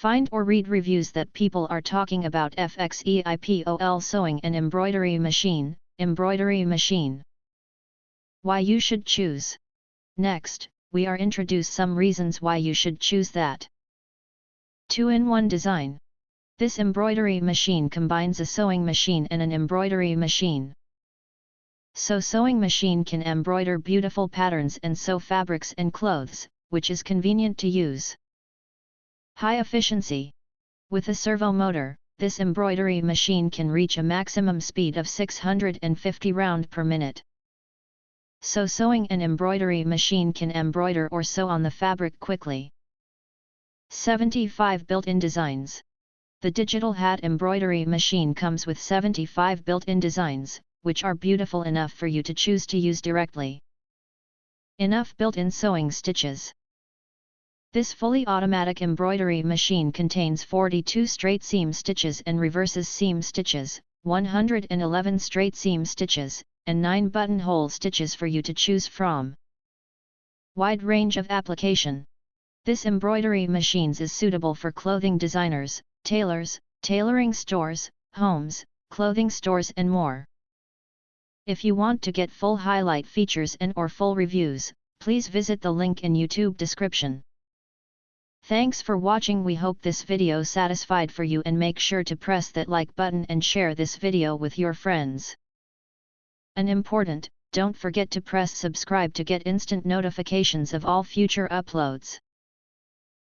Find or read reviews that people are talking about FXEIPOL sewing and embroidery machine, embroidery machine. Why you should choose. Next, we are introduce some reasons why you should choose that. 2-in-1 design. This embroidery machine combines a sewing machine and an embroidery machine. So sewing machine can embroider beautiful patterns and sew fabrics and clothes, which is convenient to use. High efficiency. With a servo motor, this embroidery machine can reach a maximum speed of 650 round per minute. So sewing and embroidery machine can embroider or sew on the fabric quickly. 75 built-in designs. The digital hat embroidery machine comes with 75 built-in designs, which are beautiful enough for you to choose to use directly. Enough built-in sewing stitches. This fully automatic embroidery machine contains 42 straight seam stitches and reverses seam stitches, 111 straight seam stitches, and 9 buttonhole stitches for you to choose from. Wide range of application. This embroidery machines is suitable for clothing designers, tailors, tailoring stores, homes, clothing stores and more. If you want to get full highlight features and or full reviews, please visit the link in YouTube description. Thanks for watching. We hope this video satisfied for you, and make sure to press that like button and share this video with your friends. And important, don't forget to press subscribe to get instant notifications of all future uploads.